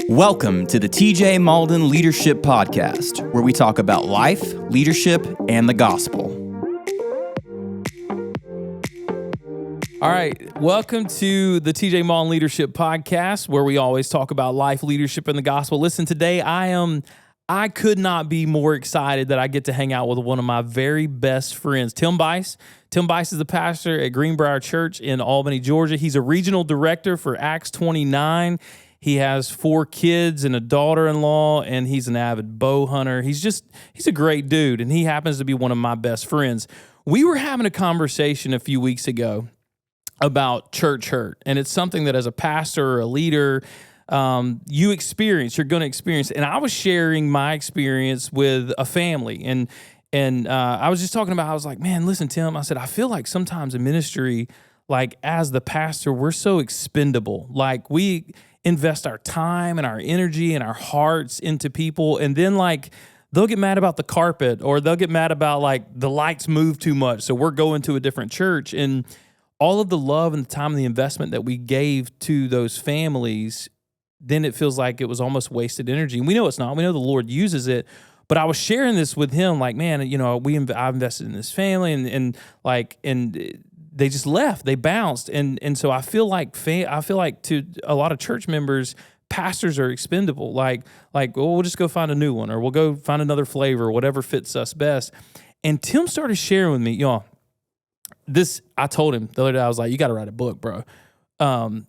Welcome to the TJ Mauldin Leadership Podcast, where we talk about life, leadership, and the gospel. All right, welcome to the TJ Mauldin Leadership Podcast, where we always talk about life, leadership, and the gospel. Listen, today I could not be more excited that I get to hang out with one of my very best friends, Tim Bice. Tim Bice is the pastor at Greenbriar Church in Albany, Georgia. He's a regional director for Acts 29. He has 4 kids and a daughter-in-law, and he's an avid bow hunter. He's a great dude, and he happens to be one of my best friends. We were having a conversation a few weeks ago about church hurt, and it's something that as a pastor or a leader, you're going to experience. And I was sharing my experience with a family, and I was just talking about, I was like, man, listen, Tim, I said, I feel like sometimes in ministry, like as the pastor, we're so expendable. Like we invest our time and our energy and our hearts into people, and then like they'll get mad about the carpet, or they'll get mad about like the lights move too much, so we're going to a different church. And all of the love and the time and the investment that we gave to those families, then it feels like it was almost wasted energy. And we know it's not. We know the Lord uses it. But I was sharing this with him, like, man, you know, I invested in this family, and they just left. They bounced, and so I feel like to a lot of church members, pastors are expendable. Like, well, we'll just go find a new one, or we'll go find another flavor, whatever fits us best. And Tim started sharing with me, y'all. I told him the other day, I was like, you got to write a book, bro.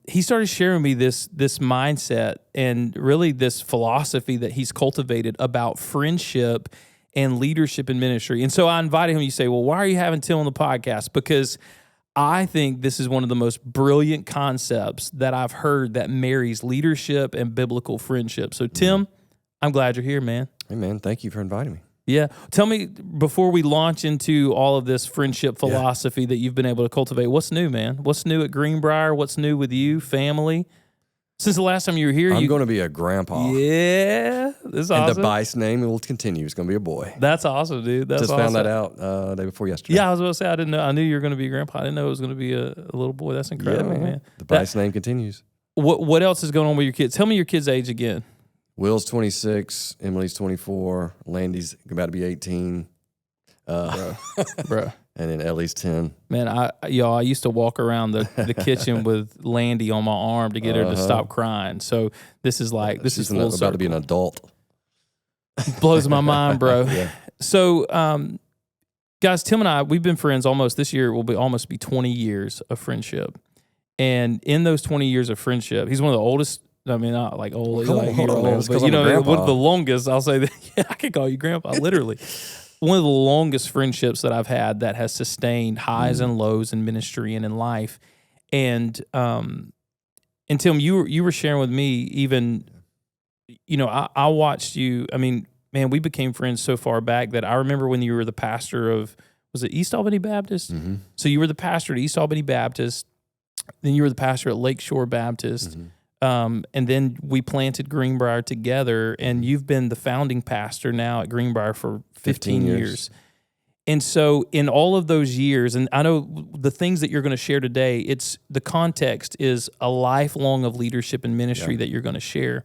He started sharing me this mindset and really this philosophy that he's cultivated about friendship and leadership in ministry. And so I invited him. You say, well, why are you having Tim on the podcast? Because I think this is one of the most brilliant concepts that I've heard that marries leadership and biblical friendship. So Tim, I'm glad you're here, man. Hey, man, thank you for inviting me. Yeah. Tell me, before we launch into all of this friendship philosophy that you've been able to cultivate, what's new, man? What's new at Greenbriar? What's new with you, family? Since the last time you were here, I'm going to be a grandpa. Yeah. This is awesome. And the Bice name will continue. It's going to be a boy. That's awesome, dude. That's awesome. Just found that out the day before yesterday. Yeah, I was going to say, I didn't know. I knew you were going to be a grandpa. I didn't know it was going to be a little boy. That's incredible, man. The Bice name continues. What else is going on with your kids? Tell me your kids' age again. Will's 26, Emily's 24, Landy's about to be 18. Bro. And then Ellie's 10. Man, I used to walk around the kitchen with Landy on my arm to get her to stop crying. So this is full about circle. to be an adult. Blows my mind, bro. Yeah. So, guys, Tim and I, we've been friends this year will almost be 20 years of friendship. And in those 20 years of friendship, he's one of the oldest. I mean, not like old, hold on, but you know, one of the longest, I'll say that, yeah, I can call you grandpa, literally. One of the longest friendships that I've had that has sustained highs and lows in ministry and in life. And Tim, you were sharing with me even, you know, I watched you. I mean, man, we became friends so far back that I remember when you were the pastor of, was it East Albany Baptist? Mm-hmm. So you were the pastor at East Albany Baptist. Then you were the pastor at Lakeshore Baptist. Mm-hmm. And then we planted Greenbriar together, and you've been the founding pastor now at Greenbriar for 15 years. And so in all of those years, and I know the things that you're going to share today, the context is a lifelong of leadership and ministry that you're going to share.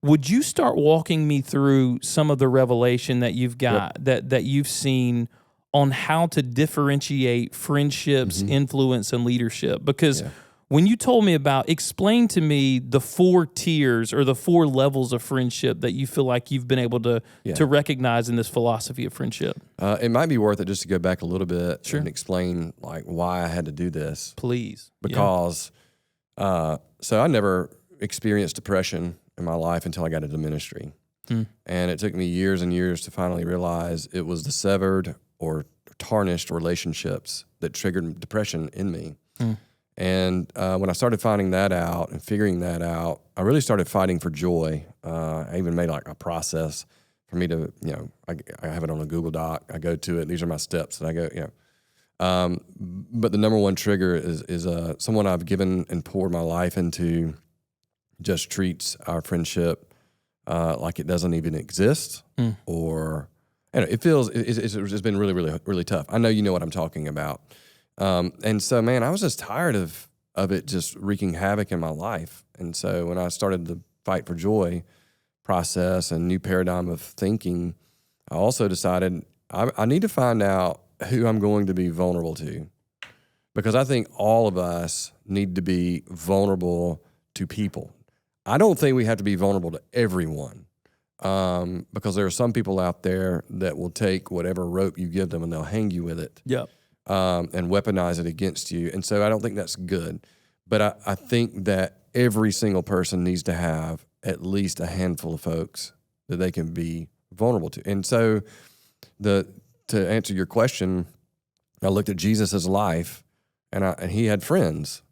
Would you start walking me through some of the revelation that you've got, that you've seen on how to differentiate friendships, influence, and leadership? Because when you told me explain to me the 4 tiers or the 4 levels of friendship that you feel like you've been able to recognize in this philosophy of friendship. It might be worth it just to go back a little bit and explain like why I had to do this. Please. Because, so I never experienced depression in my life until I got into ministry. And it took me years and years to finally realize it was the severed or tarnished relationships that triggered depression in me. And when I started finding that out and figuring that out, I really started fighting for joy. I even made like a process for me to, you know, I have it on a Google Doc. I go to it. These are my steps that I go, you know. But the number one trigger is someone I've given and poured my life into just treats our friendship like it doesn't even exist, or you know, it feels it's been really, really, really tough. I know you know what I'm talking about. And so, man, I was just tired of it just wreaking havoc in my life. And so when I started fight for joy process and new paradigm of thinking, I also decided I need to find out who I'm going to be vulnerable to, because I think all of us need to be vulnerable to people. I don't think we have to be vulnerable to everyone, because there are some people out there that will take whatever rope you give them and they'll hang you with it. Yep. And weaponize it against you. And so I don't think that's good. But I think that every single person needs to have at least a handful of folks that they can be vulnerable to. And so to answer your question, I looked at Jesus' life, and he had friends.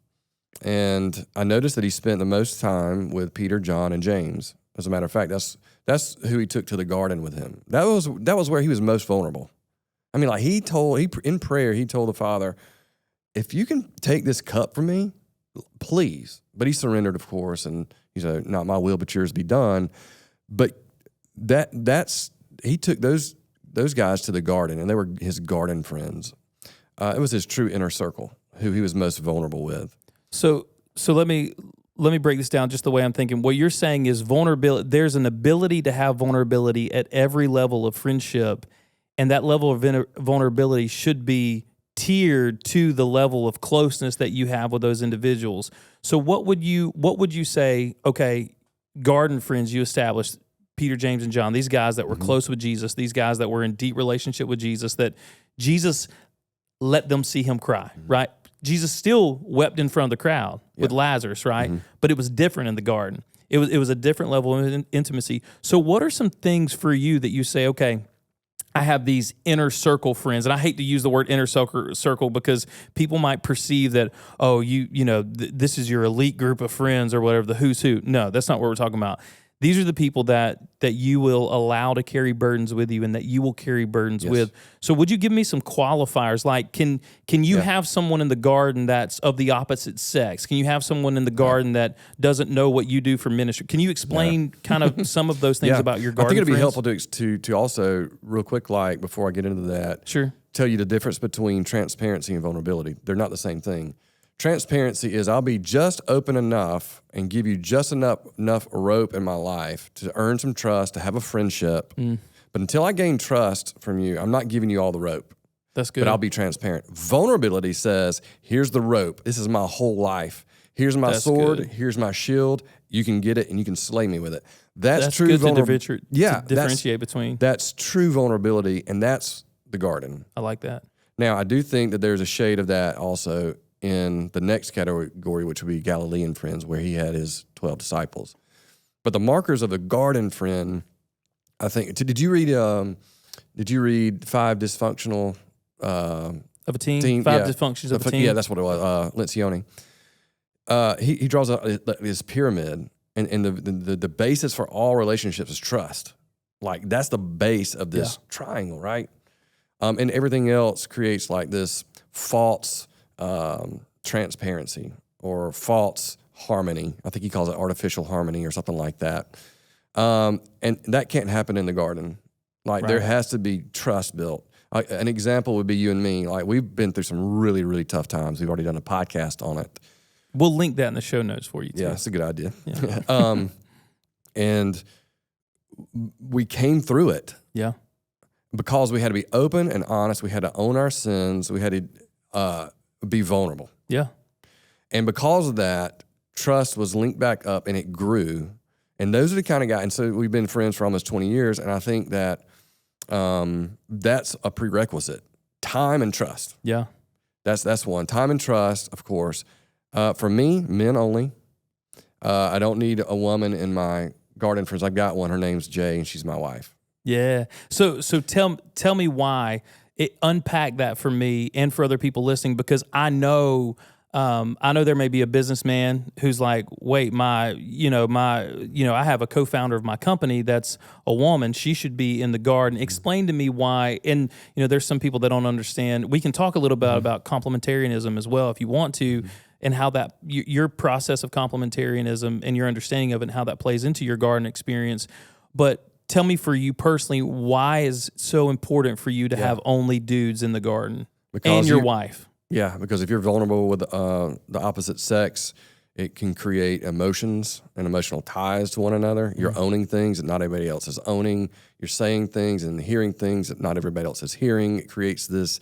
And I noticed that he spent the most time with Peter, John, and James. As a matter of fact, that's who he took to the garden with him. That was where he was most vulnerable. I mean, like in prayer, he told the Father, if you can take this cup from me, please. But he surrendered, of course, and he said, not my will, but yours be done. But he took those guys to the garden, and they were his garden friends. It was his true inner circle, who he was most vulnerable with. So let me break this down just the way I'm thinking. What you're saying is vulnerability. There's an ability to have vulnerability at every level of friendship, and that level of vulnerability should be tiered to the level of closeness that you have with those individuals. So what would you say, okay, garden friends you established, Peter, James, and John, these guys that were close with Jesus, these guys that were in deep relationship with Jesus, that Jesus let them see him cry, right? Jesus still wept in front of the crowd with Lazarus, right? But it was different in the garden. It was a different level of intimacy. So what are some things for you that you say, okay, I have these inner circle friends, and I hate to use the word inner circle because people might perceive that, oh, this is your elite group of friends or whatever, the who's who. No, that's not what we're talking about. These are the people that you will allow to carry burdens with you and that you will carry burdens with. So would you give me some qualifiers? Like, can you have someone in the garden that's of the opposite sex? Can you have someone in the garden that doesn't know what you do for ministry? Can you explain kind of some of those things about your garden? I think it'd be friends? helpful to also, real quick, like before I get into that, tell you the difference between transparency and vulnerability. They're not the same thing. Transparency is I'll be just open enough and give you just enough rope in my life to earn some trust, to have a friendship. But until I gain trust from you, I'm not giving you all the rope. That's good. But I'll be transparent. Vulnerability says, here's the rope. This is my whole life. Here's my sword. Good. Here's my shield. You can get it and you can slay me with it. That's true vulnerability. To differentiate between. That's true vulnerability, and that's the garden. I like that. Now, I do think that there's a shade of that also in the next category, which would be Galilean friends, where he had his 12 disciples. But the markers of the garden friend, I think. Did you read 5 dysfunctional of a team? 5 dysfunctions of a team. Yeah, that's what it was. Lencioni. He draws this pyramid, and the basis for all relationships is trust. Like that's the base of this triangle, right? And everything else creates like this false transparency or false harmony. I think he calls it artificial harmony or something like that. And that can't happen in the garden. Like there has to be trust built. An example would be you and me. Like we've been through some really, really tough times. We've already done a podcast on it. We'll link that in the show notes for you too. Yeah, that's a good idea. Yeah. And we came through it. Yeah. Because we had to be open and honest. We had to own our sins. We had to be vulnerable. Yeah. And because of that, trust was linked back up and it grew. And those are the kind of guys. And so we've been friends for almost 20 years. And I think that that's a prerequisite. Time and trust. Yeah. That's one. Time and trust, of course. For me, men only. I don't need a woman in my garden friends. I've got one. Her name's Jay, and she's my wife. Yeah. So tell me why. Unpack that for me and for other people listening, because I know there may be a businessman who's like, wait, I have a co-founder of my company that's a woman. She should be in the garden. Explain to me why. And there's some people that don't understand. We can talk a little bit about complementarianism as well if you want to, and how that your process of complementarianism and your understanding of it and how that plays into your garden experience. But tell me, for you personally, why is it so important for you to have only dudes in the garden and your wife? Yeah, because if you're vulnerable with the opposite sex, It can create emotions and emotional ties to one another. You're owning things that not everybody else is owning. You're saying things and hearing things that not everybody else is hearing. It creates this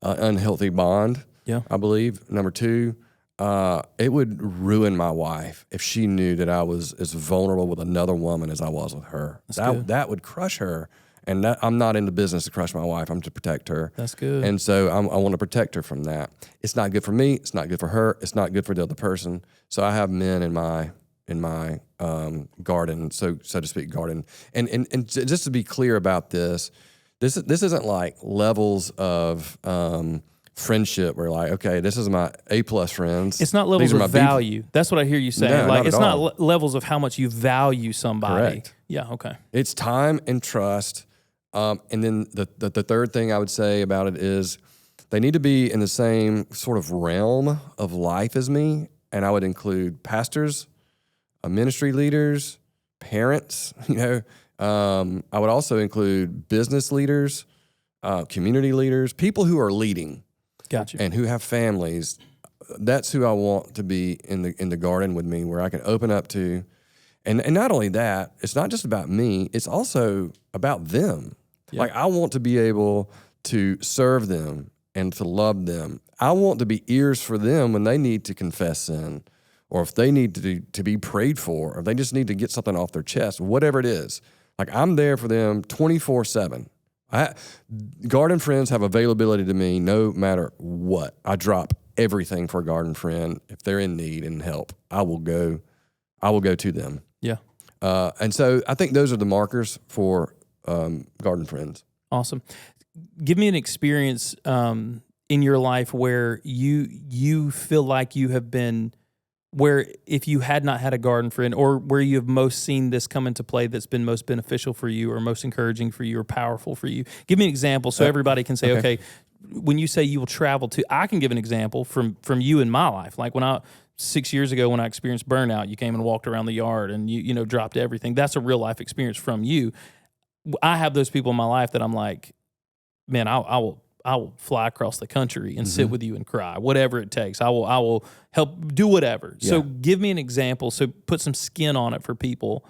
unhealthy bond, I believe. Number two, it would ruin my wife if she knew that I was as vulnerable with another woman as I was with her. That would crush her. And I'm not in the business to crush my wife. I'm to protect her. That's good. And so I want to protect her from that. It's not good for me. It's not good for her. It's not good for the other person. So I have men in my garden, so to speak, garden. And just to be clear about this isn't like levels of friendship where like, okay, this is my A+ friends. It's not levels of value. That's what I hear you saying. No, like not it's all. not levels of how much you value somebody. Correct. Yeah, okay. It's time and trust. And then the third thing I would say about it is they need to be in the same sort of realm of life as me. And I would include pastors, ministry leaders, parents, I would also include business leaders, community leaders, people who are leading. Gotcha. And who have families. That's who I want to be in the garden with me, where I can open up to. And not only that, it's not just about me, it's also about them. Yeah. Like I want to be able to serve them and to love them. I want to be ears for them when they need to confess sin, or if they need to be prayed for, or they just need to get something off their chest, whatever it is. Like I'm there for them 24/7. Garden friends have availability to me no matter what. I drop everything for a garden friend. If they're in need and help, I will go to them. Yeah. And so I think those are the markers for garden friends. Awesome. Give me an experience in your life where you feel like you have been, where if you had not had a garden friend, or where you have most seen this come into play that's been most beneficial for you or most encouraging for you or powerful for you. Give me an example so everybody can say, okay, when you say you will travel to, I can give an example from you in my life. Like 6 years ago when I experienced burnout, you came and walked around the yard and you dropped everything. That's a real life experience from you. I have those people in my life that I'm like, man, I will fly across the country and sit with you and cry, whatever it takes. I will help do whatever. Yeah. So give me an example. So put some skin on it for people,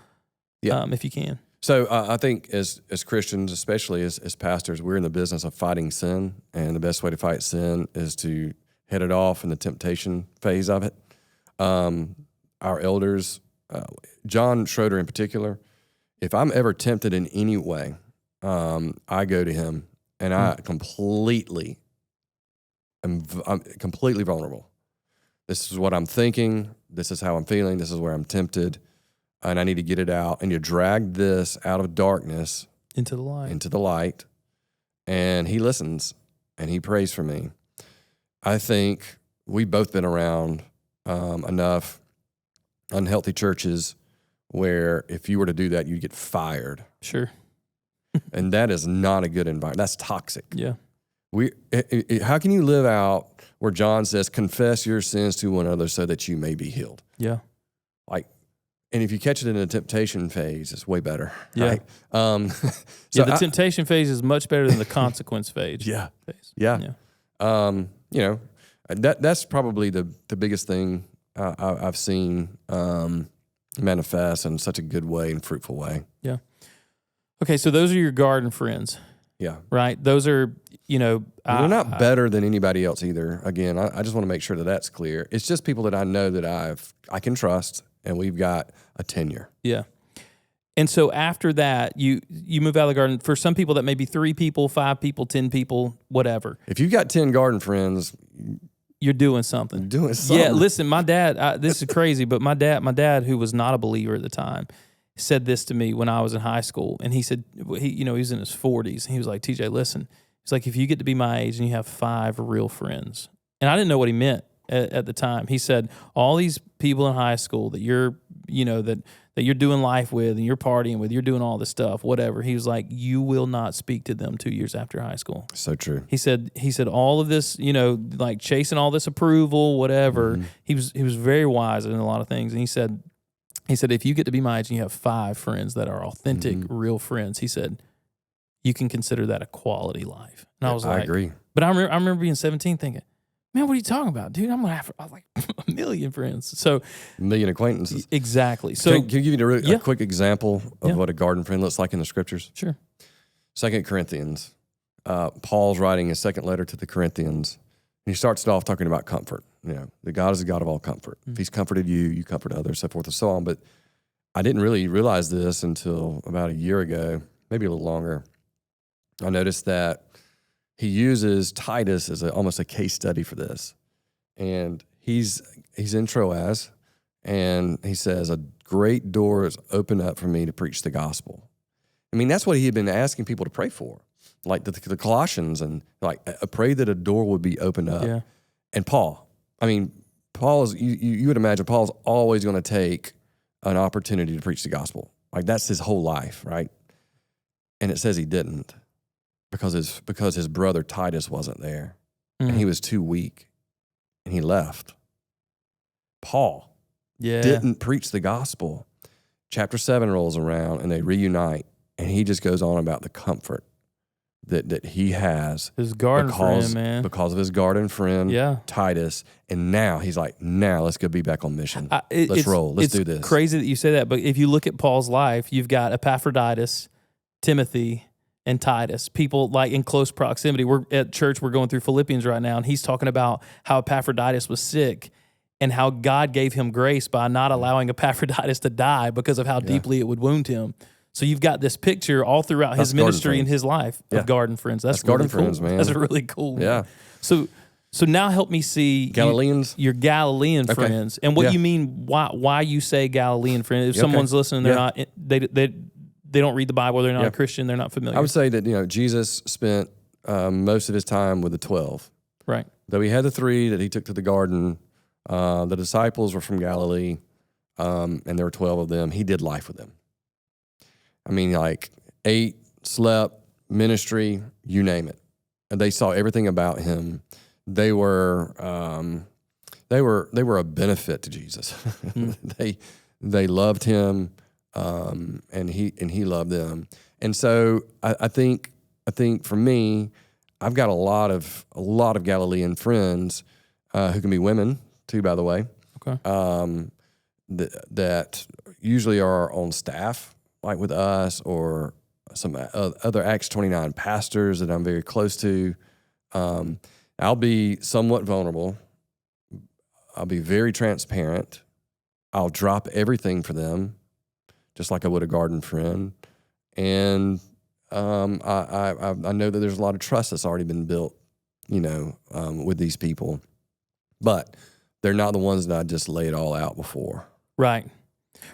if you can. So I think as Christians, especially as pastors, we're in the business of fighting sin, and the best way to fight sin is to head it off in the temptation phase of it. Our elders, John Schroeder in particular, if I'm ever tempted in any way, I go to him. And I'm completely vulnerable. This is what I'm thinking. This is how I'm feeling. This is where I'm tempted. And I need to get it out. And you drag this out of darkness into the light. And he listens and he prays for me. I think we've both been around enough unhealthy churches where if you were to do that, you'd get fired. Sure. And that is not a good environment. That's toxic. Yeah. How can you live out where John says, confess your sins to one another so that you may be healed? Yeah. And if you catch it in the temptation phase, it's way better. Yeah. Right? The temptation phase is much better than the consequence phase. Yeah. That's probably the biggest thing I've seen manifest in such a good way and fruitful way. Yeah. Okay, so those are your garden friends. Yeah. Right? Those are, they're not better than anybody else either. Again, I just want to make sure that that's clear. It's just people that I know that I can trust, and we've got a tenure. Yeah. And so after that, you move out of the garden. For some people, that may be 3 people, 5 people, 10 people, whatever. If you've got 10 garden friends, you're doing something. You're doing something. Yeah, listen, my dad, this is crazy, but my dad, who was not a believer at the time, said this to me when I was in high school. And he said, he was in his 40s. And he was like, TJ, listen. He's like, if you get to be my age and you have 5 real friends. And I didn't know what he meant at the time. He said, all these people in high school that you're, that you're doing life with and you're partying with, you're doing all this stuff, whatever. He was like, you will not speak to them 2 years after high school. So true. He said all of this, like chasing all this approval, whatever. Mm-hmm. He was very wise in a lot of things. And he said, if you get to be my age and you have 5 friends that are authentic, real friends, he said, you can consider that a quality life. And I was like, I agree. But I remember being 17 thinking, man, what are you talking about, dude? I'm gonna have like a million friends. So A million acquaintances. exactly. So Can you give me a quick example of what a garden friend looks like in the scriptures? Sure. 2 Corinthians. Paul's writing his second letter to the Corinthians. And he starts it off talking about comfort. That God is the God of all comfort. If he's comforted you, you comfort others, so forth and so on. But I didn't really realize this until about a year ago, maybe a little longer. I noticed that he uses Titus as almost a case study for this. And he's in Troas, and he says, a great door is opened up for me to preach the gospel. I mean, that's what he had been asking people to pray for, like the Colossians, and like pray that a door would be opened up. Yeah. And Paul is, you would imagine Paul's always going to take an opportunity to preach the gospel. Like that's his whole life, right? And it says he didn't because his brother Titus wasn't there, and he was too weak, and he left. Paul didn't preach the gospel. Chapter 7 rolls around, and they reunite, and he just goes on about the comfort that he has. His garden friend, man. Because of his garden friend, Titus. And now he's like, let's go be back on mission. Let's roll. Let's do this. It's crazy that you say that, but if you look at Paul's life, you've got Epaphroditus, Timothy, and Titus, people like in close proximity. We're at church, we're going through Philippians right now, and he's talking about how Epaphroditus was sick and how God gave him grace by not allowing Epaphroditus to die because of how deeply it would wound him. So you've got this picture all throughout his ministry and his life of garden friends. That's really garden cool. Friends, man. That's really cool. Yeah. So now help me see Galileans? your Galilean friends, and what you mean. Why you say Galilean friends? If someone's listening, they're not they don't read the Bible. They're not a Christian. They're not familiar. I would say that Jesus spent most of his time with the 12. Right. Though he had the 3 that he took to the garden, the disciples were from Galilee, and there were 12 of them. He did life with them. I mean, like ate, slept, ministry, you name it. And they saw everything about him. They were a benefit to Jesus. They loved him, and he loved them. And so I think for me, I've got a lot of Galilean friends who can be women too, by the way. Okay. That usually are on staff, like with us, or some other Acts 29 pastors that I'm very close to. I'll be somewhat vulnerable. I'll be very transparent. I'll drop everything for them, just like I would a garden friend. And I know that there's a lot of trust that's already been built, with these people. But they're not the ones that I just lay it all out before. Right.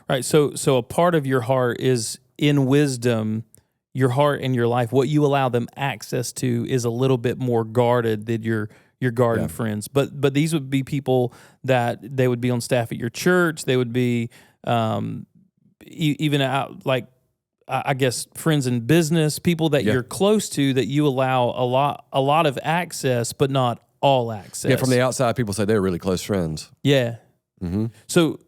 Right. So a part of your heart is in wisdom, your heart and your life, what you allow them access to is a little bit more guarded than your garden friends. But these would be people that they would be on staff at your church. They would be even out, like, I guess, friends in business, people that you're close to, that you allow a lot of access, but not all access. Yeah, from the outside, people say they're really close friends. Yeah. Mm-hmm. So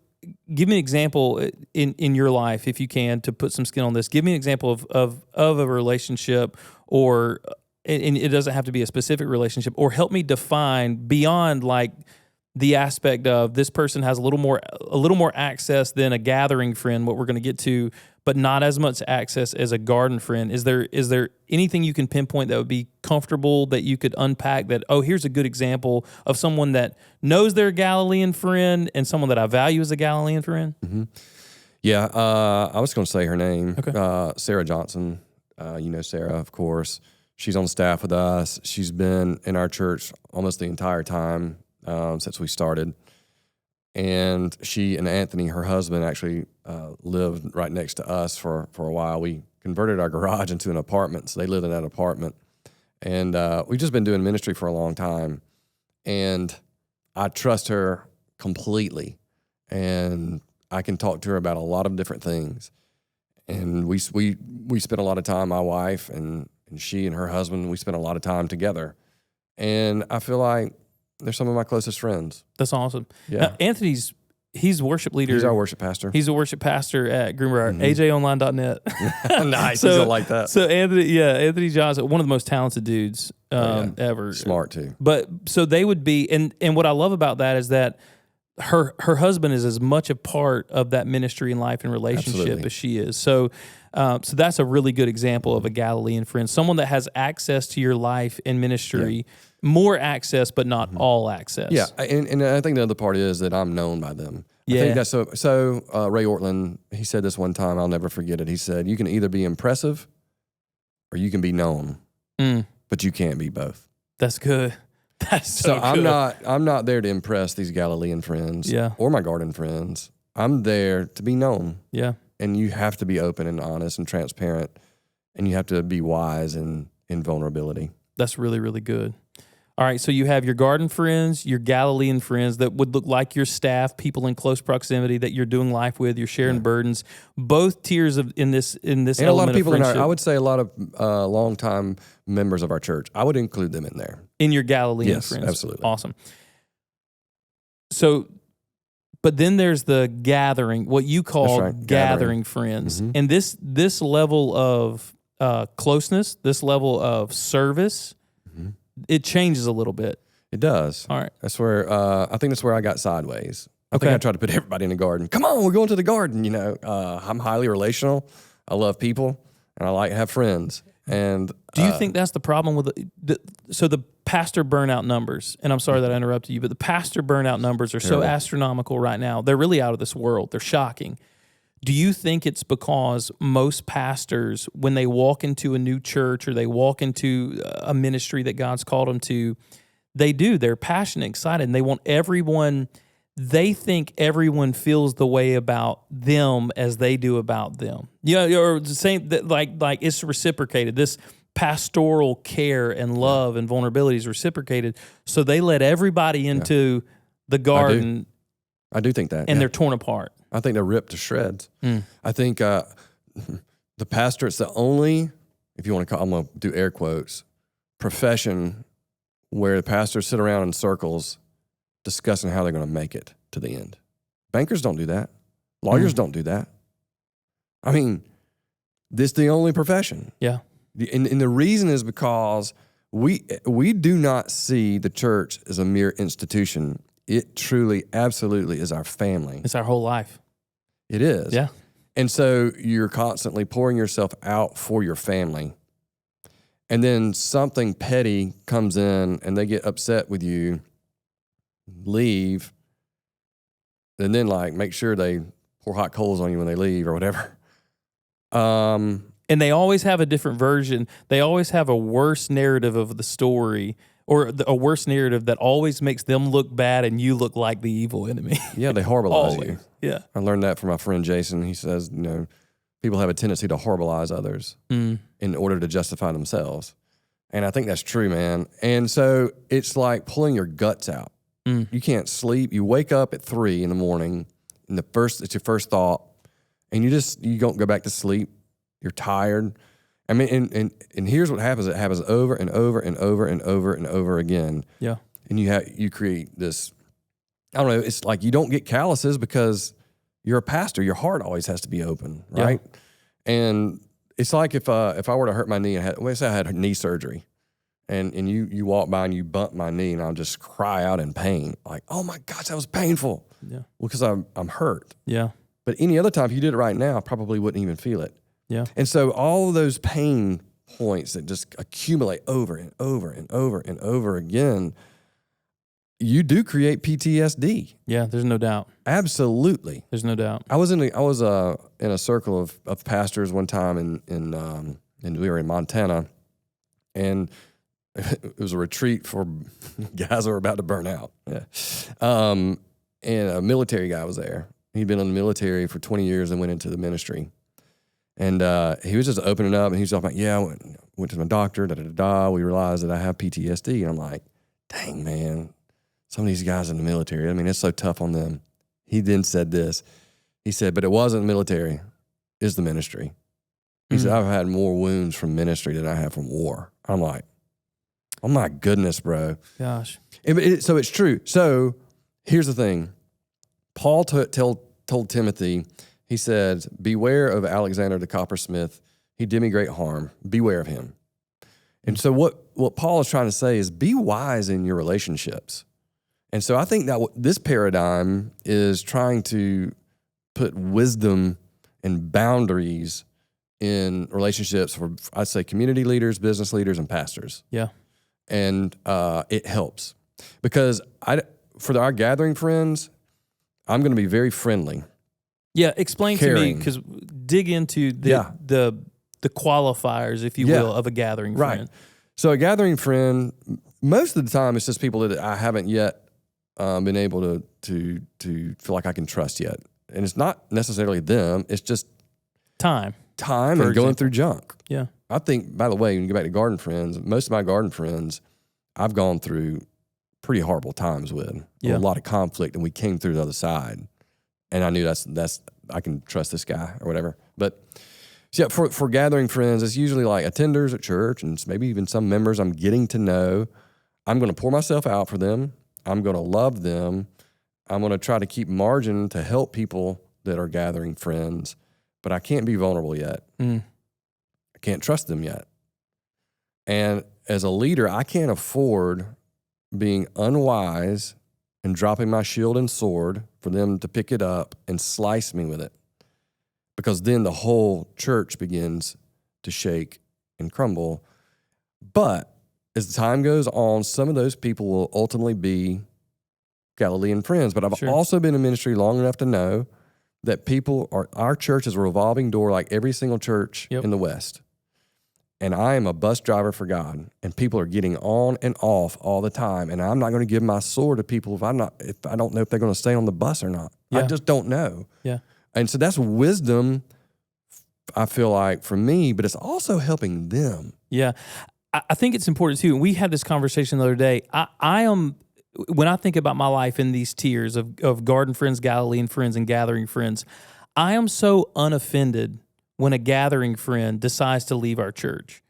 give me an example in your life, if you can, to put some skin on this. Give me an example of a relationship, or, and it doesn't have to be a specific relationship, or help me define beyond like the aspect of this person has a little more access than a gathering friend, what we're going to get to, but not as much access as a garden friend. Is there anything you can pinpoint that would be comfortable, that you could unpack, that, oh, here's a good example of someone that knows they're a Galilean friend and someone that I value as a Galilean friend? Mm-hmm. Yeah, I was going to say her name, Sarah Johnson. Sarah, of course. She's on staff with us. She's been in our church almost the entire time since we started. And she and Anthony, her husband, actually lived right next to us for a while. We converted our garage into an apartment, so they lived in that apartment. And we've just been doing ministry for a long time. And I trust her completely. And I can talk to her about a lot of different things. And we spent a lot of time, my wife and she and her husband, we spent a lot of time together. And I feel like they're some of my closest friends. That's awesome. Yeah. Now, Anthony's He's worship leader. He's our worship pastor. He's a worship pastor at Greenbriar, AJOnline.net. Nice. He's like that. So Anthony Johnson, one of the most talented dudes ever. Smart too. But so they would be, and what I love about that is that her husband is as much a part of that ministry and life and relationship as she is. So that's a really good example of a Galilean friend, someone that has access to your life and ministry. More access, but not all access. Yeah, and I think the other part is that I'm known by them. I think that's so Ray Ortland, he said this one time, I'll never forget it. He said, you can either be impressive or you can be known, but you can't be both. That's good. That's so good. I'm not there to impress these Galilean friends or my garden friends. I'm there to be known. Yeah. And you have to be open and honest and transparent, and you have to be wise in vulnerability. That's really, really good. All right, so you have your garden friends, your Galilean friends that would look like your staff, people in close proximity that you're doing life with, you're sharing burdens. Both tiers in this and a lot of people in I would say a lot of longtime members of our church. I would include them in there. In your Galilean friends. Yes, absolutely. Awesome. So, but then there's the gathering, what you call gathering friends. And this level of closeness, this level of service, it changes a little bit. It does. All right. That's where I think that's where I got sideways. I think I tried to put everybody in the garden. Come on, we're going to the garden. I'm highly relational. I love people, and I like to have friends. And do you think that's the problem with the pastor burnout numbers? And I'm sorry that I interrupted you, but the pastor burnout numbers are so astronomical right now. They're really out of this world. They're shocking. Do you think it's because most pastors, when they walk into a new church or they walk into a ministry that God's called them to, they're passionate, excited, and they want everyone, they think everyone feels the way about them as they do about them. Or the same, like it's reciprocated. This pastoral care and love and vulnerability is reciprocated. So they let everybody into the garden. I do think that. And they're torn apart. I think they're ripped to shreds. I think the pastor, it's the only, if you want to call, I'm going to do air quotes, profession where the pastors sit around in circles discussing how they're going to make it to the end. Bankers don't do that. Lawyers don't do that. I mean, this is the only profession. Yeah. And the reason is because we do not see the church as a mere institution. It truly, absolutely is our family. It's our whole life. It is. Yeah. And so you're constantly pouring yourself out for your family. And then something petty comes in and they get upset with you, leave, and then make sure they pour hot coals on you when they leave or whatever. And they always have a different version. They always have a worse narrative of the story, or a worse narrative that always makes them look bad and you look like the evil enemy. Yeah, they horribilize you. Yeah. I learned that from my friend Jason. He says, people have a tendency to horribilize others in order to justify themselves. And I think that's true, man. And so it's like pulling your guts out. You can't sleep. You wake up at 3 a.m, and it's your first thought, and you don't go back to sleep. You're tired. I mean, and here's what happens. It happens over and over and over and over and over again. Yeah. And you create this, I don't know, it's like you don't get calluses because you're a pastor. Your heart always has to be open, right? Yeah. And it's like if I were to hurt my knee, let's say I had knee surgery, and you walk by and you bump my knee, and I'll just cry out in pain, like, oh my gosh, that was painful. Yeah. Well, because I'm hurt. Yeah. But any other time, if you did it right now, I probably wouldn't even feel it. Yeah. And so all of those pain points that just accumulate over and over and over and over again, you do create PTSD. Yeah, there's no doubt. Absolutely. There's no doubt. I was in a circle of pastors one time and we were in Montana, and it was a retreat for guys that were about to burn out. Yeah. And a military guy was there. He'd been in the military for 20 years and went into the ministry. And he was just opening up, and he was talking about, I went to my doctor, we realized that I have PTSD. And I'm like, dang, man, some of these guys in the military, I mean, it's so tough on them. He then said this. He said, but it wasn't the military, it's the ministry. He said, I've had more wounds from ministry than I have from war. I'm like, oh my goodness, bro. Gosh. So it's true. So here's the thing. Paul told Timothy, he said, beware of Alexander the coppersmith. He did me great harm. Beware of him. And so what Paul is trying to say is be wise in your relationships. And so I think that this paradigm is trying to put wisdom and boundaries in relationships for, I'd say, community leaders, business leaders, and pastors. Yeah. And it helps. Because for our gathering friends, I'm going to be very friendly. Yeah, explain to me, because dig into the qualifiers, if you will, of a gathering friend. Right. So a gathering friend, most of the time, it's just people that I haven't yet been able to feel like I can trust yet. And it's not necessarily them. It's just time and going through junk. Yeah. I think, by the way, when you go back to garden friends, most of my garden friends, I've gone through pretty horrible times with. A lot of conflict, and we came through the other side. And I knew that's I can trust this guy or whatever. But so yeah, for gathering friends, it's usually like attenders at church and maybe even some members I'm getting to know. I'm going to pour myself out for them. I'm going to love them. I'm going to try to keep margin to help people that are gathering friends, but I can't be vulnerable yet. I can't trust them yet. And as a leader, I can't afford being unwise and dropping my shield and sword for them to pick it up and slice me with it. Because then the whole church begins to shake and crumble. But as the time goes on, some of those people will ultimately be Galilean friends. But I've also been in ministry long enough to know that our church is a revolving door like every single church in the West. And I am a bus driver for God, and people are getting on and off all the time. And I'm not going to give my sword to people if I don't know if they're going to stay on the bus or not. I just don't know. Yeah. And so that's wisdom, I feel like, for me, but it's also helping them. Yeah. I think it's important too. And we had this conversation the other day. I am, when I think about my life in these tiers of garden friends, Galilean friends, and gathering friends, I am so unoffended when a gathering friend decides to leave our church.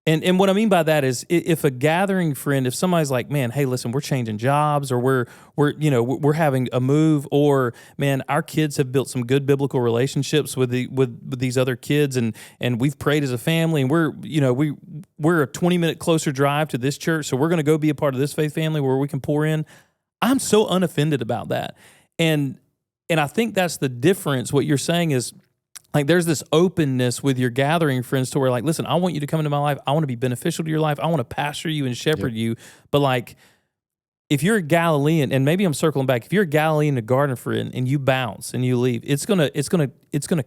And what I mean by that is if a gathering friend, if somebody's like, man, hey, listen, we're changing jobs, or we're having a move, or man, our kids have built some good biblical relationships with these other kids, and we've prayed as a family, and we're a 20-minute closer drive to this church, so we're going to go be a part of this faith family where we can pour in. I'm so unoffended about that. And I think that's the difference. What you're saying is, like, there's this openness with your gathering friends to where, like, listen, I want you to come into my life. I want to be beneficial to your life. I want to pastor you and shepherd you. But, like, if you're a Galilean, and maybe I'm circling back, if you're a Galilean, a garden friend, and you bounce and you leave, it's gonna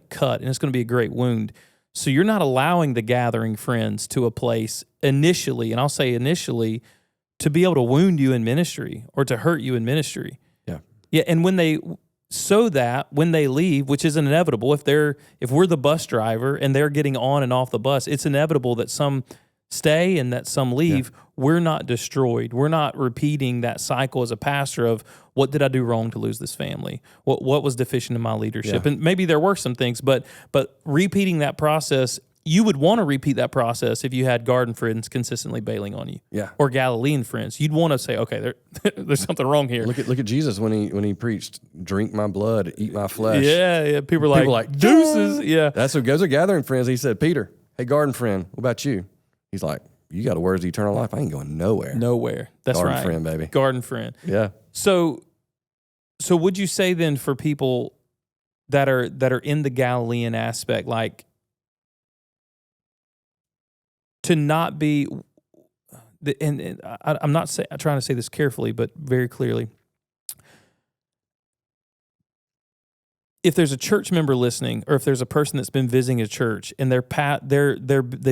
cut, and it's gonna be a great wound. So you're not allowing the gathering friends to a place initially, and I'll say initially, to be able to wound you in ministry or to hurt you in ministry. Yeah. Yeah, and when they leave, which is inevitable, if we're the bus driver and they're getting on and off the bus, it's inevitable that some stay and that some leave. Yeah. We're not destroyed. We're not repeating that cycle as a pastor of what did I do wrong to lose this family? What was deficient in my leadership? Yeah. And maybe there were some things, but repeating that process, you would want to repeat that process if you had garden friends consistently bailing on you, or Galilean friends. You'd want to say, okay, there's something wrong here. Look at Jesus when he preached, "Drink my blood, eat my flesh." Yeah. People are like deuces. Yeah, that's what goes to gathering friends. He said, "Peter, hey, garden friend, what about you?" He's like, "You got the words of eternal life. I ain't going nowhere." Nowhere. That's garden right. Garden friend, baby. Garden friend. Yeah. So would you say then for people that are in the Galilean aspect, like, to not be, and I'm not trying to say this carefully, but very clearly, if there's a church member listening, or if there's a person that's been visiting a church and they've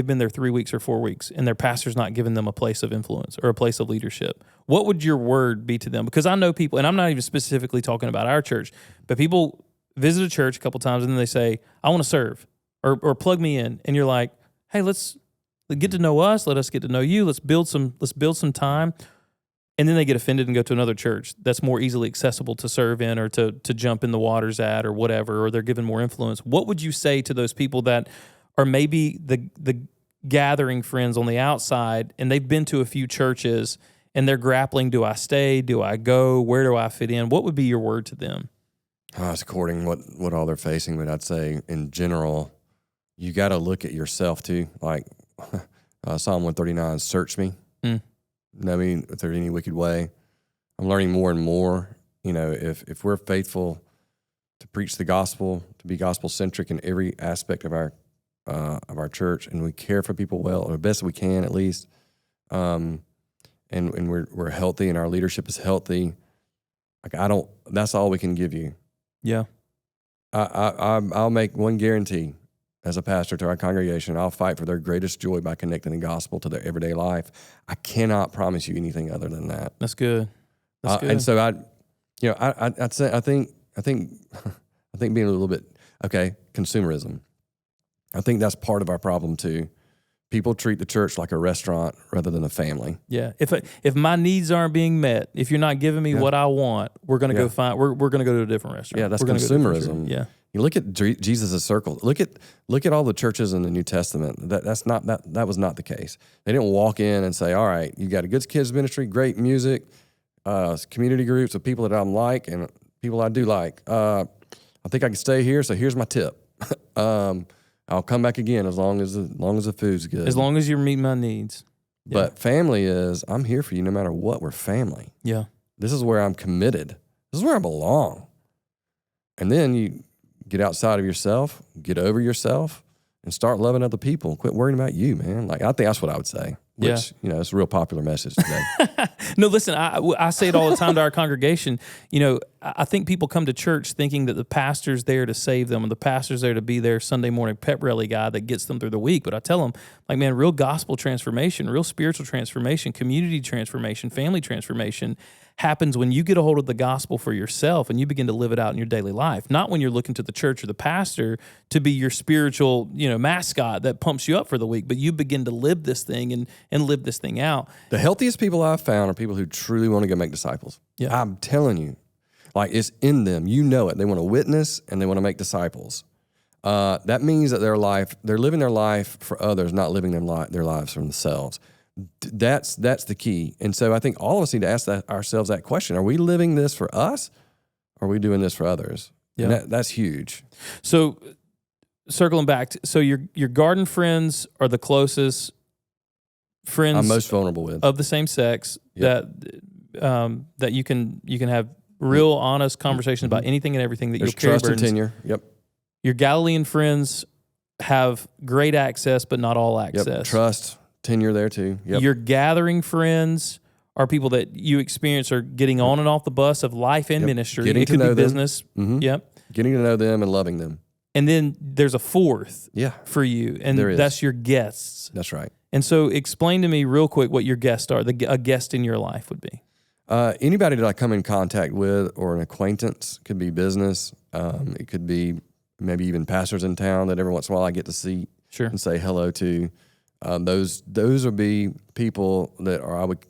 been there 3 weeks or 4 weeks, and their pastor's not giving them a place of influence or a place of leadership, what would your word be to them? Because I know people, and I'm not even specifically talking about our church, but people visit a church a couple times and then they say, "I want to serve," or "Plug me in," and you're like, "Hey, let's get to know us. Let us get to know you. Let's build some time." And then they get offended and go to another church that's more easily accessible to serve in, or to jump in the waters at, or whatever, or they're given more influence. What would you say to those people that are maybe the gathering friends on the outside, and they've been to a few churches and they're grappling, do I stay? Do I go? Where do I fit in? What would be your word to them? It's according what all they're facing, but I'd say in general, you got to look at yourself too. Like Psalm 139, search me, know me if there's any wicked way. I'm learning more and more. If we're faithful to preach the gospel, to be gospel centric in every aspect of our church, and we care for people well, or the best we can at least, and we're healthy, and our leadership is healthy. Like that's all we can give you. Yeah. I'll make one guarantee as a pastor to our congregation. I'll fight for their greatest joy by connecting the gospel to their everyday life. I cannot promise you anything other than that. That's good. That's good. And so I'd say I think being a little bit consumerism. I think that's part of our problem too. People treat the church like a restaurant rather than a family. Yeah. If my needs aren't being met, if you're not giving me what I want, we're going to go find. We're going to go to a different restaurant. Yeah, that's consumerism. Yeah. You look at Jesus' circle. Look at all the churches in the New Testament. That was not the case. They didn't walk in and say, "All right, you got a good kids ministry, great music, community groups of people that I'm like and people I do like. I think I can stay here, so here's my tip. I'll come back again as long as the food's good. As long as you're meeting my needs." Yeah. But family is, I'm here for you no matter what. We're family. Yeah. This is where I'm committed. This is where I belong. And then you get outside of yourself, get over yourself, and start loving other people. Quit worrying about you, man. Like, I think that's what I would say. Which, it's a real popular message today. No, listen, I say it all the time to our congregation. I think people come to church thinking that the pastor's there to save them, and the pastor's there to be their Sunday morning pep rally guy that gets them through the week. But I tell them, like, man, real gospel transformation, real spiritual transformation, community transformation, family transformation happens when you get a hold of the gospel for yourself and you begin to live it out in your daily life. Not when you're looking to the church or the pastor to be your spiritual, mascot that pumps you up for the week, but you begin to live this thing and live this thing out. The healthiest people I've found are people who truly want to go make disciples. Yeah. I'm telling you, like, it's in them. You know it. They want to witness and they want to make disciples. That means that they're living their life for others, not living their lives for themselves. That's the key. And so I think all of us need to ask ourselves that question. Are we living this for us? Or are we doing this for others? Yeah. And that's huge. So circling back, so your garden friends are the closest friends I'm most vulnerable with of the same sex. Yep. that you can have real honest conversations about anything and everything that There's you'll carry trust and tenure. Yep. Your Galilean friends have great access, but not all access. Yep. Trust, tenure there too. Yep. Your gathering friends are people that you experience are getting on and off the bus of life and ministry. Getting it could to know be them. business. Mm-hmm. Yep. Getting to know them and loving them. And then there's a fourth for you, and that's your guests. That's right. And so explain to me real quick what your guests are, a guest in your life would be. Anybody that I come in contact with or an acquaintance. Could be business. It could be maybe even pastors in town that every once in a while I get to see and say hello to. Those would be people that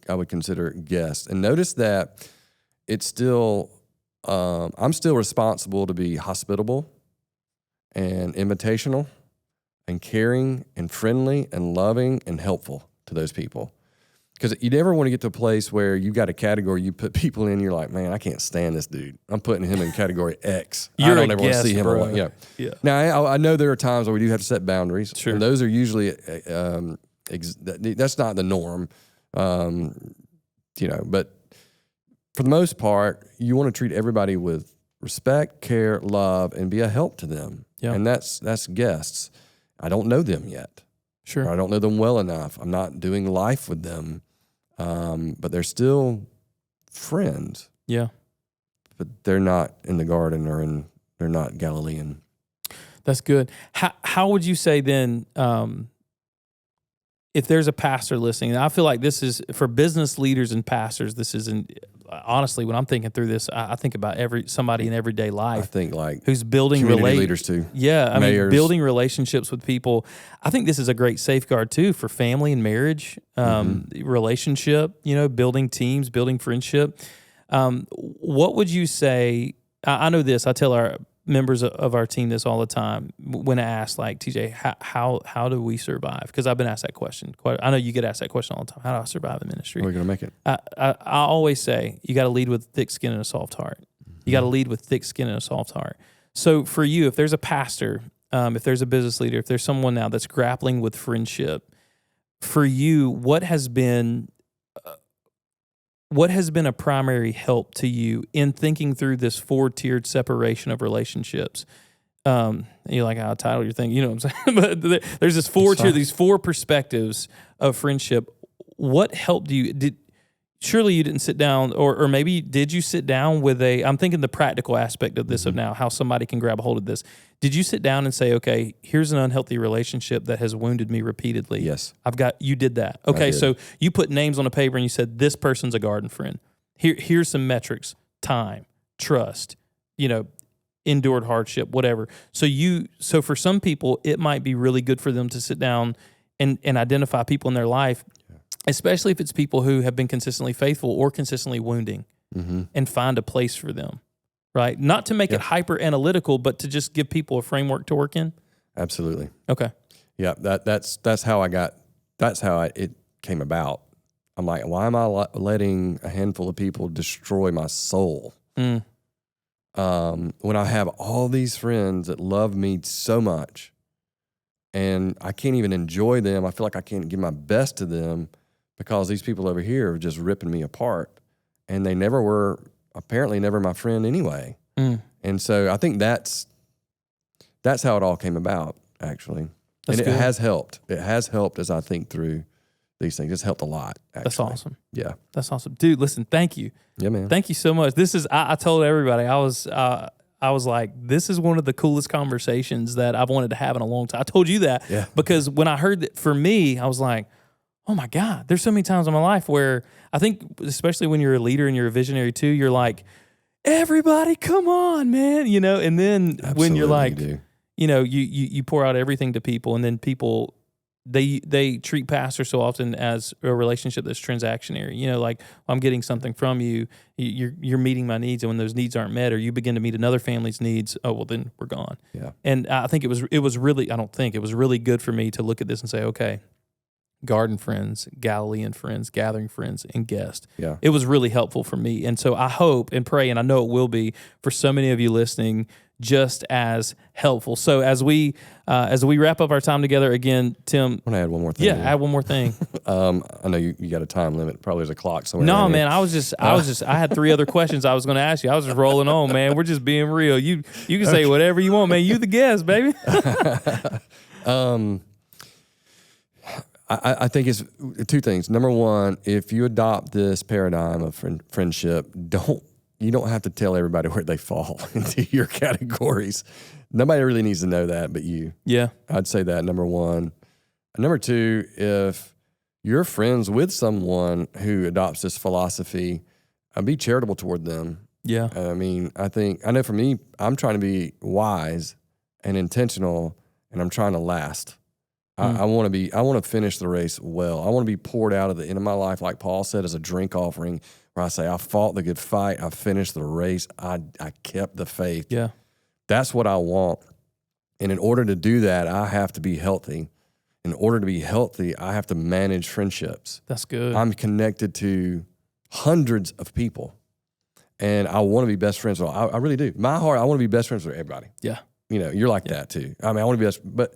I would consider guests. And notice that it's still I'm still responsible to be hospitable and invitational and caring and friendly and loving and helpful to those people. Because you never want to get to a place where you got a category you put people in, you're like, man, I can't stand this dude. I'm putting him in category X. I don't ever want to see him alone. Yeah. Now, I know there are times where we do have to set boundaries. Sure. And those are usually, that's not the norm. But for the most part, you want to treat everybody with respect, care, love, and be a help to them. Yeah. And that's guests. I don't know them yet. Sure. I don't know them well enough. I'm not doing life with them. But they're still friends. Yeah. But they're not in the garden they're not Galilean. That's good. How would you say then, if there's a pastor listening, and I feel like this is for business leaders and pastors, this isn't, honestly, when I'm thinking through this, I think about somebody in everyday life. I think like who's building community leaders too. Yeah, I Mayors. mean, building relationships with people. I think this is a great safeguard too for family and marriage, relationship. Building teams, building friendship. What would you say? I know this. I tell our members of our team this all the time when asked, like, TJ, how do we survive? Because I've been asked that question. I know you get asked that question all the time. How do I survive in ministry? How are we going to make it? I always say you got to lead with thick skin and a soft heart. You got to lead with thick skin and a soft heart. So for you, if there's a pastor, if there's a business leader, if there's someone now that's grappling with friendship, for you, what has been a primary help to you in thinking through this 4-tiered separation of relationships? You're like, I'll title your thing, you know what I'm saying? But there's this these 4 perspectives of friendship. What helped you? Surely you didn't sit down, or maybe did you sit down with I'm thinking the practical aspect of this of now, how somebody can grab a hold of this. Did you sit down and say, okay, here's an unhealthy relationship that has wounded me repeatedly? Yes. You did that. Okay, so you put names on a paper and you said, this person's a garden friend. Here's some metrics: time, trust, endured hardship, whatever. So for some people, it might be really good for them to sit down and identify people in their life, especially if it's people who have been consistently faithful or consistently wounding, and find a place for them, right? Not to make it hyper analytical, but to just give people a framework to work in. Absolutely. Okay. Yeah, that's how it came about. I'm like, why am I letting a handful of people destroy my soul? When I have all these friends that love me so much, and I can't even enjoy them. I feel like I can't give my best to them because these people over here are just ripping me apart, and they apparently never my friend anyway. And so I think that's how it all came about, actually. That's good. It has helped. It has helped as I think through these things. It's helped a lot, actually. That's awesome. Yeah. That's awesome. Dude, listen, thank you. Yeah, man. Thank you so much. This is, I told everybody, I was like, this is one of the coolest conversations that I've wanted to have in a long time. I told you that because when I heard that, for me, I was like, oh my God, there's so many times in my life where I think, especially when you're a leader and you're a visionary too, you're like, everybody, come on, man, and then when you're like, you pour out everything to people, and then people, they treat pastor so often as a relationship that's transactionary. Like, I'm getting something from you, you're meeting my needs, and when those needs aren't met, or you begin to meet another family's needs, oh well, then we're gone. Yeah. And I think it was really good for me to look at this and say, okay, garden friends, Galilean friends, gathering friends, and guests. Yeah. It was really helpful for me. And so I hope and pray, and I know it will be for so many of you listening, just as helpful. So as we wrap up our time together again, Tim, I want to add one more thing. Yeah, add one more thing. I know you got a time limit. Probably there's a clock somewhere. No, man, I had 3 other questions I was going to ask you. I was just rolling on, man. We're just being real. You can say whatever you want, man. You the guest, baby. I think it's 2 things. Number one, if you adopt this paradigm of friendship, you don't have to tell everybody where they fall into your categories. Nobody really needs to know that but you. Yeah. I'd say that, number one. Number 2, if you're friends with someone who adopts this philosophy, be charitable toward them. Yeah. I know for me, I'm trying to be wise and intentional, and I'm trying to last. I want to finish the race well. I want to be poured out at the end of my life, like Paul said, as a drink offering, where I say, I fought the good fight, I finished the race, I kept the faith. Yeah. That's what I want. And in order to do that, I have to be healthy. In order to be healthy, I have to manage friendships. That's good. I'm connected to hundreds of people, and I want to be best friends with all. I really do. My heart, I want to be best friends with everybody. Yeah. You're like that too. I want to be best, but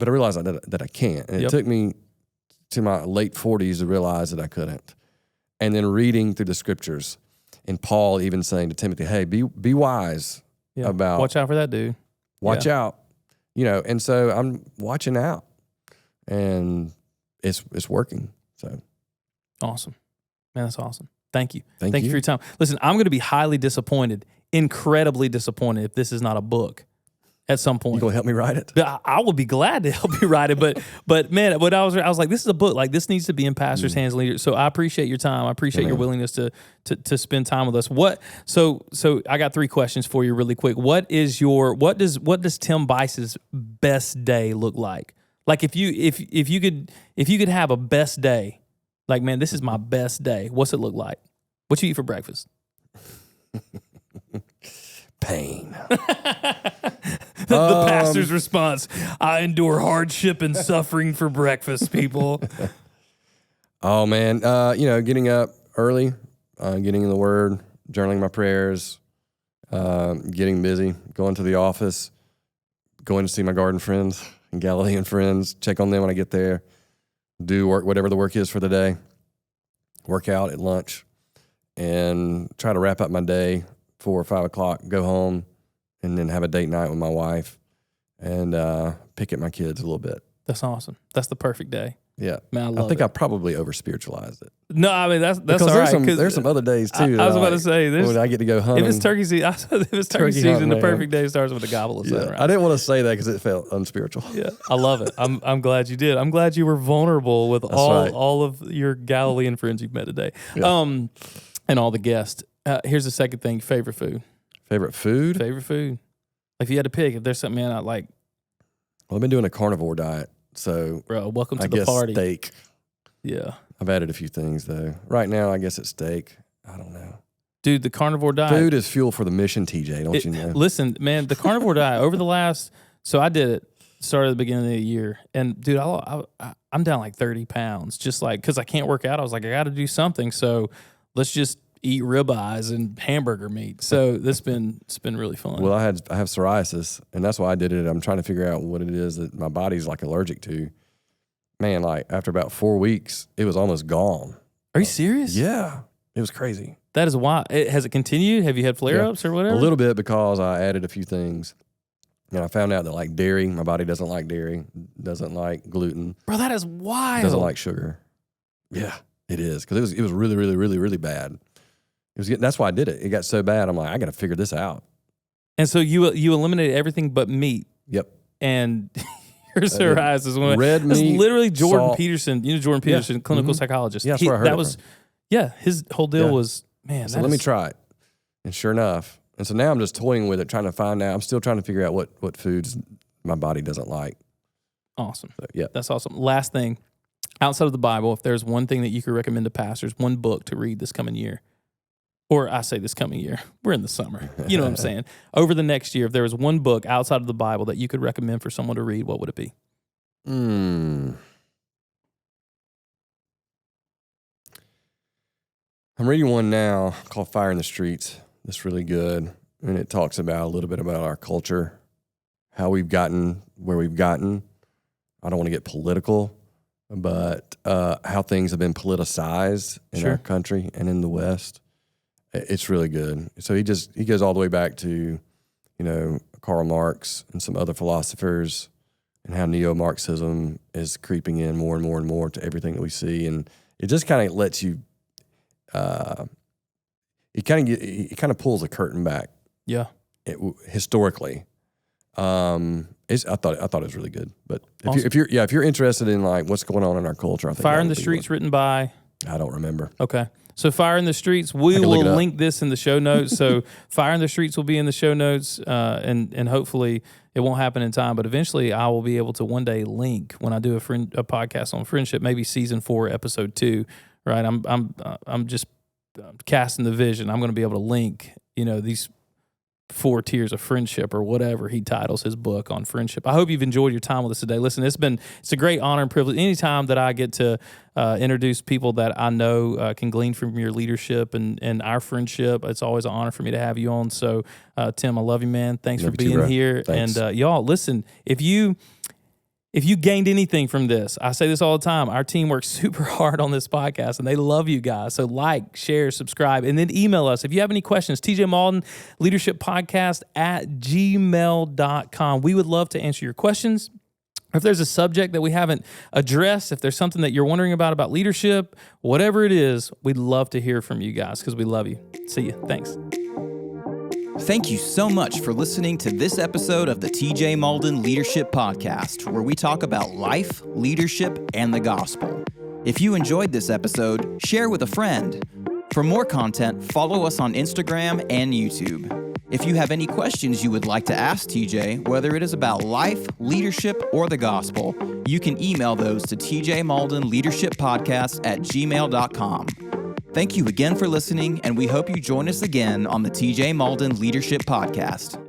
I realized that I can't. And it took me to my late 40s to realize that I couldn't. And then reading through the scriptures, and Paul even saying to Timothy, hey, be wise about. Watch out for that dude. Watch out. And so I'm watching out, and it's working. So awesome. Man, that's awesome. Thank you. Thank you for your time. Listen, I'm going to be highly disappointed, incredibly disappointed if this is not a book. At some point, you gonna help me write it? I will be glad to help you write it. But man, what I was like, this is a book. Like, this needs to be in pastors' hands, leaders. So I appreciate your time. I appreciate your willingness to spend time with us. So I got 3 questions for you, really quick. What does Tim Bice's best day look like? Like, if you could have a best day, like, man, this is my best day. What's it look like? What you eat for breakfast? Pain. The pastor's response: I endure hardship and suffering for breakfast, people. Oh man, getting up early, getting in the Word, journaling my prayers, getting busy, going to the office, going to see my garden friends and Galilean friends, check on them when I get there, do work, whatever the work is for the day, work out at lunch, and try to wrap up my day, 4 or 5 o'clock, go home, and then have a date night with my wife and pick at my kids a little bit. That's awesome. That's the perfect day. Yeah. Man, I think I probably over-spiritualized it. No, I mean, that's because all right. There's some other days, too. I was about to say, when I get to go hunting. If it's turkey season, Hunting, the perfect day starts with a gobble of sunrise. I didn't want to say that because it felt unspiritual. Yeah, I love it. I'm glad you did. I'm glad you were vulnerable with all of your Galilean friends you've met today, and all the guests. Here's the second thing: favorite food. Favorite food? Favorite food. Like if you had to pick, if there's something I like. Well, I've been doing a carnivore diet, so bro, welcome to the party. Steak. Yeah, I've added a few things though. Right now, I guess it's steak. I don't know. Dude, the carnivore diet. Food is fuel for the mission, TJ. Don't you know? Listen, man, the carnivore diet over the last. So I did it. Started at the beginning of the year, and dude, I'm down like 30 pounds. Just like because I can't work out, I was like, I got to do something. So let's just eat ribeyes and hamburger meat. So it's been really fun. Well, I have psoriasis, and that's why I did it. I'm trying to figure out what it is that my body's like allergic to. Man, like after about 4 weeks, it was almost gone. Are you serious? Yeah, it was crazy. That is why. Has it continued? Have you had flare-ups or whatever? A little bit because I added a few things. And I found out that like dairy, my body doesn't like dairy, doesn't like gluten. Bro, that is wild. Doesn't like sugar. Yeah, it is. Because it was really, really, really, really bad. That's why I did it. It got so bad. I'm like, I got to figure this out. And so you eliminated everything but meat. Yep. And your psoriasis went. Red meat. That's literally Jordan salt. Peterson. You know Jordan Peterson, clinical psychologist. Yeah, that's where I heard that it was. from. Yeah, his whole deal was, man. So let me try it. And sure enough. And so now I'm just toying with it, trying to find out. I'm still trying to figure out what foods my body doesn't like. Awesome. So, yeah. That's awesome. Last thing, outside of the Bible, if there's one thing that you could recommend to pastors, one book to read this coming year, or I say this coming year, we're in the summer. You know what I'm saying? Over the next year, if there was one book outside of the Bible that you could recommend for someone to read, what would it be? I'm reading one now called Fire in the Streets. It's really good. And it talks about a little bit about our culture, how we've gotten where we've gotten. I don't want to get political, but how things have been politicized in our country and in the West. It's really good. So he goes all the way back to, Karl Marx and some other philosophers and how neo-Marxism is creeping in more and more and more to everything that we see. And it just kind of lets you, it kind of pulls the curtain back. Yeah. Historically. I thought it was really good. But awesome. if you're interested in like what's going on in our culture, I think Fire in the Streets, written by. I don't remember. Okay. So Fire in the Streets, we will link this in the show notes. So Fire in the Streets will be in the show notes, and hopefully it won't happen in time, but eventually I will be able to one day link when I do a podcast on friendship, maybe season 4, episode 2. Right? I'm just casting the vision. I'm going to be able to link, these 4 tiers of friendship or whatever he titles his book on friendship. I hope you've enjoyed your time with us today. Listen, it's a great honor and privilege. Anytime that I get to introduce people that I know can glean from your leadership and our friendship, it's always an honor for me to have you on. So, Tim, I love you, man. Thanks for being here. Thanks. And y'all, listen, if you gained anything from this, I say this all the time, our team works super hard on this podcast and they love you guys. So like, share, subscribe, and then email us. If you have any questions, TJ Mauldin Leadership Podcast @gmail.com. We would love to answer your questions. If there's a subject that we haven't addressed, if there's something that you're wondering about leadership, whatever it is, we'd love to hear from you guys because we love you. See you. Thanks. Thank you so much for listening to this episode of the TJ Mauldin Leadership Podcast, where we talk about life, leadership, and the gospel. If you enjoyed this episode, share with a friend. For more content, follow us on Instagram and YouTube. If you have any questions you would like to ask TJ, whether it is about life, leadership, or the gospel, you can email those to tjmauldinleadershippodcast @gmail.com. Thank you again for listening, and we hope you join us again on the TJ Mauldin Leadership Podcast.